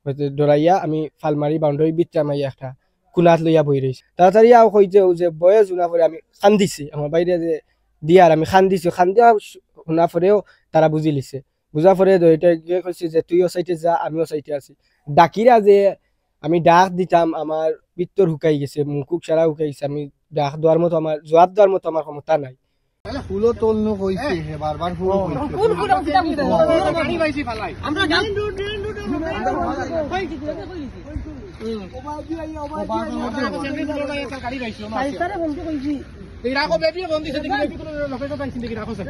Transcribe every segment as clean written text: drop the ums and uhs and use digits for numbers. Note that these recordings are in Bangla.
হয়তো ডরাইয়া আমি ফালমারি বাউন্ডারি বিটটা মাইয়া একটা কুনাত লইয়া বই রয়েছি তাড়াতাড়ি আও কইতে যে বয়ে শোনা পরে আমি খান্দিছি আমার বাইরে যে দিয়ার আমি খান্দিছি খান্দিয়া শোনা পরেও তারা বুঝি লিছে বুঝা পরে এটা গিয়ে কইছি যে তুইও সাইটে যা আমিও সাইটে আছি ডাকিরা যে আমি ডাক দিতাম আমার পিত্তর হুকাই গেছে মুকুক সারা হুকাই গেছে আমি ডাক দেওয়ার মতো আমার জবাব দেওয়ার মতো আমার ক্ষমতা নাই ফুলো তোল ন কইছে বারবার ফুল কইছে ফুল ফুল গাড়ি বাইছি ফালাই আমরা গাড়ি গাড়ি বাইছি সাইসারে বন্ধ কইছি এই রাখো বেবি বন্ধ দিছে দেখি বেবি কোনো লোকেশন পাইছি দেখি রাখো স্যার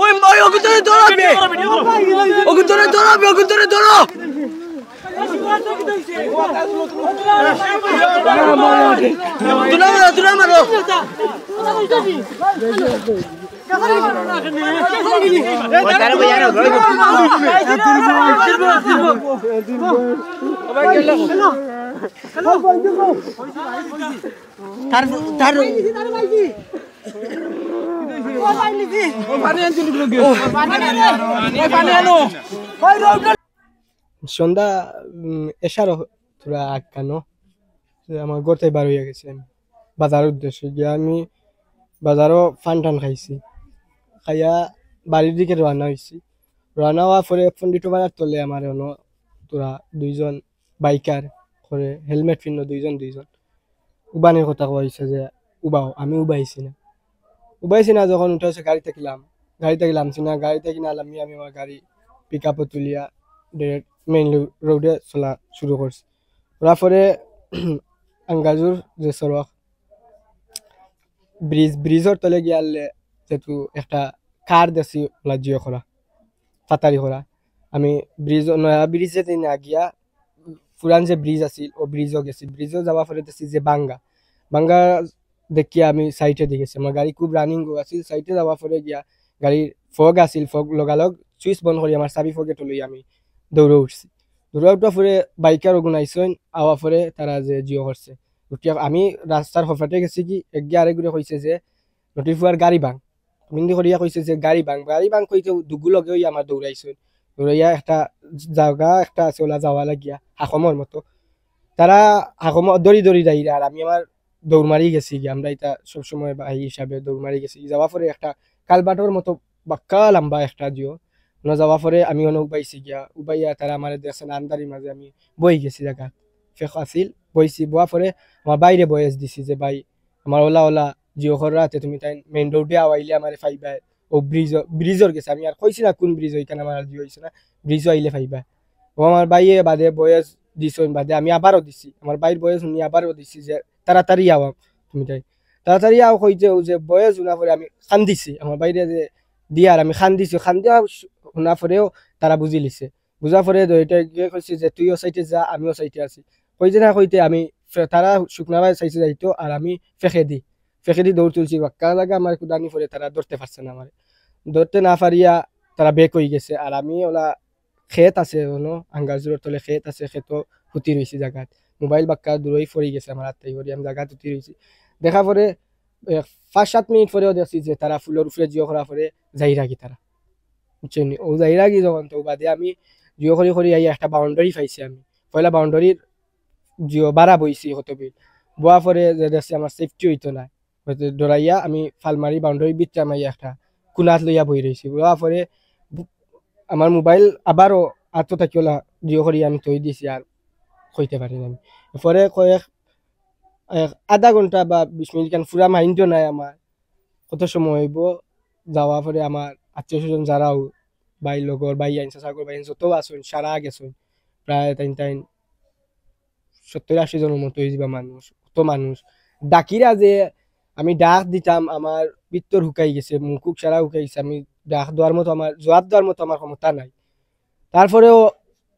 ওই মাই ওগুতরে ধরবে ওগুতরে ধরবে ওগুতরে ধরো তুলা মারো সন্ধ্যা এসারো তোরা আগ কেন আমার ঘর থেকে বার হইয়া গেছে আমি বাজারের উদ্দেশ্যে গিয়ে আমি বাজারও ফান টান খাইছি খাইয়া বাড়ির দিকে রান্না হয়েছি রান্না হওয়ার পরে পন্ডিত বাজার তলে আমার অন্য তোরা দুইজন বাইকার করে হেলমেট পিন্ন দুইজন উবানের কথা কোয়া হয়েছে যে উবাও আমি উবাইছি না যখন উঠে হচ্ছে গাড়িতে কিলাম না গাড়িতে কিনা আলাম আমি আমার গাড়ি পিক আপে তুলিয়া ডিরেক্ট মেইন রোডে চলা শুরু করছি ওরা পরে আঙ্গাজুর যে সড়ক ব্রিজের তলে গিয়ালে যেহেতু একটা কার দেশি ওলা জিও করা তাড়াতাড়ি করা আমি নয়া ব্রিজে না গিয়া পুরান যে ব্রিজ আছিল ও ব্রিজও গেছি ব্রিজও যাওয়া পরে দেখছি যে বাঙ্গা দেখিয়া আমি সাইডে দেখেছি আমার গাড়ি খুব রানিং আছিল সাইডে যাওয়া পরে গিয়া গাড়ির ফগ আছিল ফগ লগালগ সুইচ বন্ধ করি আমার চাবি ফগে তুলি আমি দৌড়ে উঠছি দৌড়ে উঠার পরে বাইকার ওগুন আইসন আওয়া পরে তারা যে জিও করছে উঠিয়া আমি রাস্তার হফাটে গেছি কি একগিয়ে আরেকগুলো কইছে যে নটিফুয়ার গাড়ি ভাঙ মিন্দি করিয়া কইছে যে গাড়ি ভাঙ কইতে দুগুলগে ওই আমার দৌড়াইছেন দৌড়াইয়া একটা জায়গা একটা আছে ওলা যাওয়া লাগিয়া হাকমর মতো তারা হাকম দড়ি যাই আর আমি আমার দৌড় মারি গেছি গিয়ে আমরা এটা সবসময় ভাই হিসাবে দৌড় মারি গেছি যাওয়া পরে একটা কালবাটোর মতো বাক্কা লম্বা একটা জিও না যাওয়া পরে আমি অনেক উবাইছি গিয়া উবাইয়া তারা আমার দেখছেন আন্দারির মাঝে আমি বই গেছি জায়গা ফেক আছিল বইছি বোয়া পরে আমার বাইরে বয়স দিছি যে ভাই আমার ওলা জিও রাতে তুমি তাই মেইন রোডে আওয়াইলে আমার ফাইবা ও ব্রিজর গেছে আমি আর কইছি না কোন ব্রিজ ওইখানে আমার জিও হয়েছে না ব্রিজও আইলে ফাইবা ও আমার বাইয়ে বাদে বয়স দিছ বাদে আমি আবারও দিছি আমার বাইর বয়স শুনি আবারও দিছি যে তাড়াতাড়ি আও তুমি তাই তাড়াতাড়ি আও কইতে যে বয়স শোনা পরে আমি খান্দিছি আমার বাইরে যে দিয়ার আমি খান্দিছি খান্দিয়া শোনা পরেও তারা বুঝি লিছে বুঝা পরে এটা গিয়ে কইছি যে তুইও সাইটে যা আমিও সাইটে আছি কইতে না কইতে আমি তারা শুকনাবাই চাইছে যাইতো আর আমি ফেঁকে দি দৌড় তুলছি বাক্কা লাগা আমার কুদানি পরে তারা ধরতে পারছে না আমার ধরতে না পারিয়া তারা বেক হয়ে গেছে আর আমি ওলা ক্ষেত আছে হলো আঙ্গাজুরের তলে ক্ষেত আছে ক্ষেত ফুটি রয়েছে জায়গাত মোবাইল বাক্কা দূরই পড়ে গেছে আমার হাত থেকে আমি জায়গা তুটি রয়েছি দেখা পরে 5-7 মিনিট পরেও দেখছি যে তারা ফুলের উপরে জিও করা পরে যাই রাখি তারা বুঝছেন ও যাই রাখি যখন তো বাদে আমি জিও করি আই একটা বাউন্ডারি পাইছি আমি পয়লা বাউন্ডারির জিও বাড়া বইছি হতো বিল বোয়া পরে যে দেখছি আমার সেফটি হইতো না হয়তো ডরাইয়া আমি ফালমারি বাউন্ডারি বিটটা মাই একটা কুনাত লইয়া বই রয়েছি বোয়া পরে আমার মোবাইল আবারও আত্মতাকিওলা জিও করি আমি তৈ দিছি আর কইতে পারি না আমি পরে কয়েক আধা ঘন্টা বা 20 মিনিট কান পুরা মাইন্ডও নাই আমার কত সময় হইব যাওয়া পরে আমার আত্মীয় স্বজন যারাও বাই লগর বাই আইনসা সাগর বাই যত আসুন সারা গেছুন প্রায় তাইন 70-80 জনের মতো হইবা মানুষ কত মানুষ ডাকিরা যে আমি ডাক দিতাম আমার পিত্তর হুকাই গেছে মুকুক সারা হুকাই গেছে আমি ডাক দেওয়ার মতো আমার জবাব দেওয়ার মতো আমার ক্ষমতা নাই তারপরেও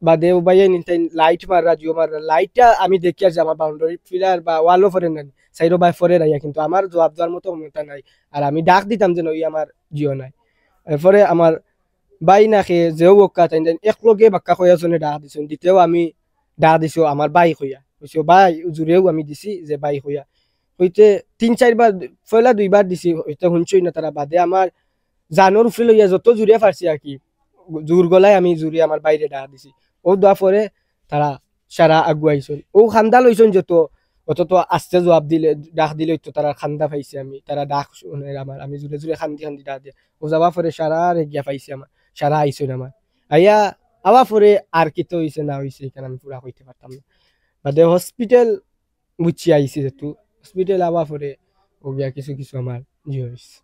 বাদে উবাইয়ে নিতেন লাইট মাররা জিও মাররা লাইটটা আমি দেখি আর যে আমার বাউন্ডারি ফিলার বা ওয়ালও ফরে নাই সাইডও বাই ফরে রাইয়া কিন্তু আমার জবাব দেওয়ার মতো ক্ষমতা নাই আর আমি ডাক দিতাম যে ওই আমার জিও নাই এরপরে আমার বাই না খেয়ে যেও বক্কা তাই এক লগে বাক্কা কইয়া জনে ডাক দিছেন দ্বিতীয় আমি ডাক দিছো আমার বাই কইয়া কইছো বাই জুড়েও আমি দিছি যে বাই কইয়া হইতে 3-4 বার পয়লা 2 বার দিছি হইতে শুনছই না তারা বাদে আমার জানোর উপরে লইয়া যত জুড়ে পারছি আর কি জোর গলায় আমি জুড়ি আমার বাইরে ডাক দিছি ও দেওয়া পরে তারা সারা আগুয়াইছেন ও খান্দা লইছেন যত অত তো আস্তে জবাব দিলে ডাক দিলে তো তারা খান্দা পাইছে আমি তারা ডাক শুনে আমার আমি জুড়ে জুড়ে খান্দি খান্দি ডাক দিয়ে ও যাওয়া পরে সারা রেগিয়া পাইছে আমার সারা আইছেন আমার আইয়া আওয়া পরে আর কি তো হইছে না হইছে এখানে আমি পুরা কইতে পারতাম না বাদে হসপিটাল বুঝছি আইছি যেহেতু হসপিটাল আওয়া পরে ও গিয়া কিছু কিছু আমার হয়েছে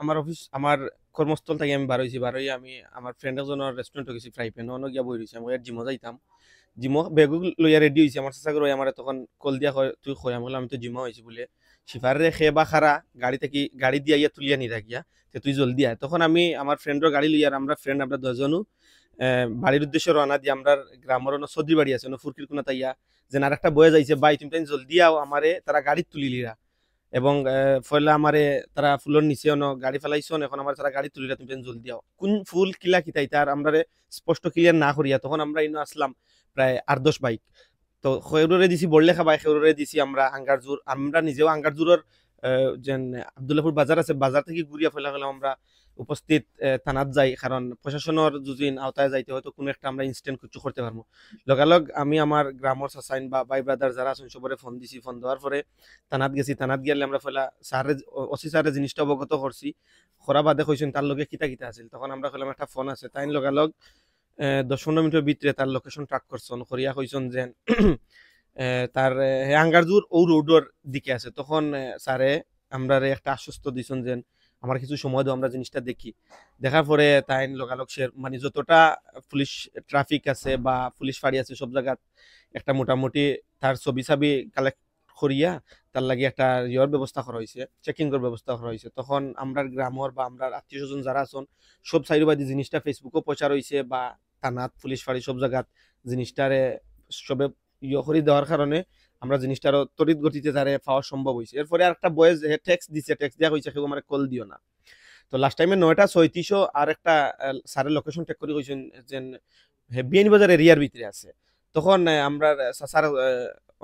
আমার অফিস আমার কর্মস্থল থেকে আমি বার হয়েছি বার হয়ে আমি আমার ফ্রেন্ড একজনের রেস্টুরেন্টে গেছি ফ্রাই প্যান অন্য গিয়া বই রয়েছি আমি জিমও যাইতাম জিমো বেগ লইয়া রেডি হয়েছি আমার চেষ্টা করে আমার তখন কল দিয়া তুই খয় আমি বললাম আমি তো জিমো হয়েছি বলে সিফারে খে বা খারা গাড়ি থেকে গাড়ি দিয়া ইয়া তুলিয়া নিয়ে রাখিয়া তুই জলদি আয় তখন আমি আমার ফ্রেন্ডের গাড়ি লইয়ার আমরা ফ্রেন্ড আমরা 10জনও বাড়ির উদ্দেশ্যে রওনা দিয়ে আমরা গ্রামের সর্দি বাড়ি আছে ফুরকির কোনা তাইয়া যে আর একটা বয়ে যাইছে ভাই তুমি তাই জলদি আও আমারে তারা গাড়ি তুলিলিরা এবং ফয়লা আমারে তারা ফুলর নিচে গাড়ি ফেলাইছন এখন আমার তারা গাড়ি তুলিরা তুমি জলদি আও কোন ফুল কিলা কিতাই তার আমরা স্পষ্ট ক্লিয়ার না করিয়া তখন আমরা ইনো আসলাম প্রায় 8-10 বাইক তো খেউরে দিছি বড়লেখা বাই খেউরে দিছি আমরা আঙ্গারজুর আমরা নিজেও আঙ্গারজুরের যেন আব্দুল্লাহপুর বাজার আছে বাজার থেকে ঘুরিয়া ফেলা গেলাম আমরা উপস্থিত থানাত যাই কারণ প্রশাসনের যদিন আওতায় যাইতে হয়তো কোনো একটা আমরা ইনস্ট্যান্ট কিছু করতে পারবো লগালগ আমি আমার গ্রামের সাসাইন বা ভাই ব্রাদার যারা আছেন সবরে ফোন দিছি ফোন দেওয়ার পরে থানাত গেছি থানাত গেলে আমরা ফেলা স্যারে ওসি স্যারের জিনিসটা অবগত করছি খরা বাদে কইছেন তার লগে কিতা কিতা আছিল তখন আমরা কইলাম একটা ফোন আছে তাই লগালগ 10-15 মিনিটের ভিতরে তার লোকেশন ট্র্যাক করছেন করিয়া কইছেন যে তার আঙ্গারজুর ও রোডের দিকে আছে তখন স্যারে আমরা একটা আশ্বস্ত দিছেন যে আমার কিছু সময় দাও আমরা জিনিসটা দেখি দেখার পরে তাই লগালগ সে মানে যতটা পুলিশ ট্রাফিক আছে বা পুলিশ ফাঁড়ি আছে সব জায়গাত একটা মোটামুটি তার ছবি ছাবি কালেক্ট করিয়া তার লাগে একটা ইয়র ব্যবস্থা করা হয়েছে চেকিং এর ব্যবস্থা করা হয়েছে তখন আমরা গ্রামর বা আমরা আত্মীয় স্বজন যারা আছেন সব সাইডবাদী জিনিসটা ফেসবুকও প্রচার হয়েছে বা থানাত পুলিশ ফাঁড়ি সব জায়গাত জিনিসটারে সবে ইয়ে করে দেওয়ার কারণে আমরা জিনিসটার তড়িৎ গতিতে তারে পাওয়া সম্ভব হয়েছে এরপরে আর একটা বয়েজ ট্যাক্স দিছে ট্যাক্স দেওয়া হয়েছে কেউ আমার কল দিও না তো লাস্ট টাইমে 9:36 আর একটা স্যারের লোকেশন ট্যাগ করে কইছেন যে বিয়ানি বাজার এরিয়ার ভিতরে আছে তখন আমরা স্যার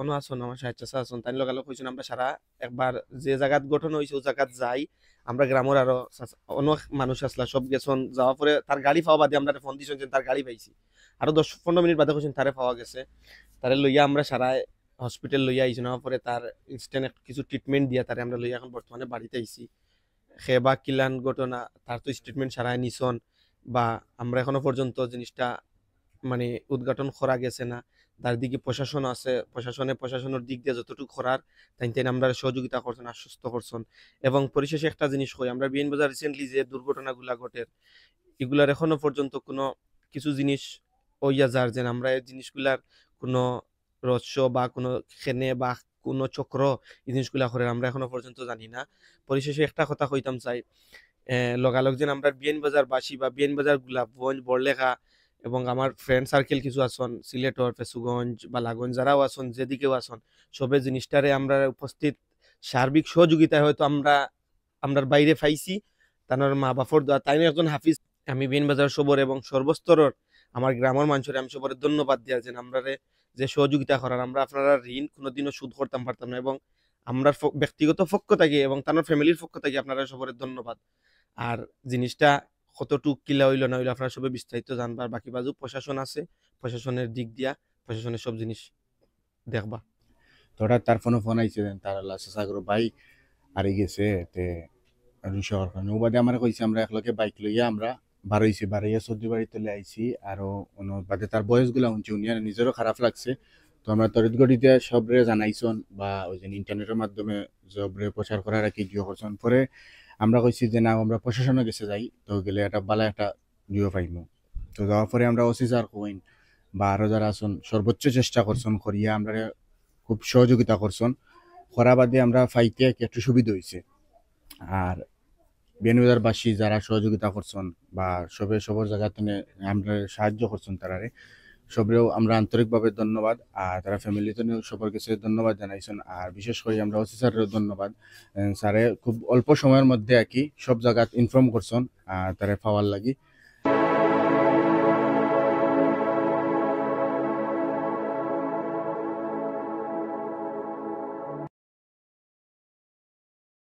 অন্য আসুন আমার সাহায্য আসুন তাই লগালো কইছেন আমরা সারা একবার যে জায়গাত গঠন হয়েছে ও জায়গাত যাই আমরা গ্রামের আরো অনেক মানুষ আসলা সব গেছেন যাওয়া পরে তার গাড়ি পাওয়া বাদে আমরা ফোন দিয়েছেন যে তার গাড়ি পাইছি আরো 10-15 মিনিট বাদে কইছেন তারে পাওয়া গেছে তারে লইয়া আমরা সারা হসপিটাল লইয়া আইছি নেওয়ার পরে তার ইনস্ট্যান্ট কিছু ট্রিটমেন্ট দিয়া তারে আমরা লইয়া এখন বর্তমানে বাড়িতে আইছি খেবা কিলান ঘটনা তার তো স্টেটমেন্ট সারাই নিছন বা আমরা এখনো পর্যন্ত জিনিসটা মানে উদ্ঘাটন করা গেছে না তার দিকে প্রশাসন আছে প্রশাসনের দিক দিয়ে যতটুকু করার তাই আমরা সহযোগিতা করছেন আশ্বস্ত করছেন এবং পরিশেষে একটা জিনিস কই আমরা বিএন বাজার রিসেন্টলি যে দুর্ঘটনাগুলা ঘটে এগুলার এখনো পর্যন্ত কোনো কিছু জিনিস ওইয়া যার যেন আমরা এই জিনিসগুলার কোনো রহস্য বা কোনো খেনে বা কোনো চক্র এই জিনিসগুলা করে আমরা এখনো পর্যন্ত জানি না পরিশেষে একটা কথা কইতাম চাই লগালগ যেন আমরা বিএন বাজার বাসী বা বিএন বাজার গোলাপগঞ্জ বড়লেখা এবং আমার ফ্রেন্ড সার্কেল কিছু আছেন সিলেটর ফেসুগঞ্জ বালাগঞ্জ যারাও আছেন যেদিকেও আছেন সবে জিনিসটারে আমরা উপস্থিত সার্বিক সহযোগিতায় হয়তো আমরার বাইরে পাইছি তানোর মা বাপর তাই একজন হাফিজ আমি বিএন বাজার সবর এবং সর্বস্তরের আমার গ্রামের মানুষের আমি সবরে ধন্যবাদ দিয়া যে আমরারে যে সহযোগিতা করার আমরা আপনারা ঋণ কোনোদিনও সুদ করতাম পারতাম না এবং আমরা ব্যক্তিগত পক্ষ থেকে এবং তার ফ্যামিলির পক্ষ থেকে আপনারা সবরে ধন্যবাদ আর জিনিসটা কতটুক কিলা হইল না হইলো আপনারা সবে বিস্তারিত জানবার বাকি বাজু প্রশাসন আছে প্রশাসনের দিক দিয়া প্রশাসনের সব জিনিস দেখবা হঠাৎ তার ফোন আইছে তার সাগর ভাই হারি গেছে তে রুশহর কারণে ও বাদে আমরা কইছি আমরা একলগে বাইক লইয়া আমরা বাড়াইয়া সর্দি বাড়িতে আইছি আরো বাদে তার বয়সগুলা শুনছি উনি নিজেরও খারাপ লাগছে তো আমরা তরিত গতিতে সবরে জানাইছন বা ওই যে ইন্টারনেটের মাধ্যমে সবরে প্রচার করার আর কি জিও করছেন পরে আমরা কইছি যে না আমরা প্রশাসনে গেছে যাই তো গেলে একটা বালা একটা জিও পাইমু তো যাওয়ার পরে আমরা ওসি স্যার কইন বা আরো যারা আছেন সর্বোচ্চ চেষ্টা করছেন করিয়া আমরা খুব সহযোগিতা করছেন করা বাদে আমরা ফাইতে একটু সুবিধা হয়েছে আর বিয়ানীবাজারবাসী যারা সহযোগিতা করছেন বা সবর জায়গাতে আমরা সাহায্য করছেন তারারে সবরেও আমরা আন্তরিকভাবে ধন্যবাদ আর তারা ফ্যামিলিতে সবার কাছে ধন্যবাদ জানাইছেন আর বিশেষ করে আমরা ওসি স্যারেরও ধন্যবাদ স্যারে খুব অল্প সময়ের মধ্যে আর কি সব জায়গা ইনফর্ম করছেন তারা পাওয়ার লাগি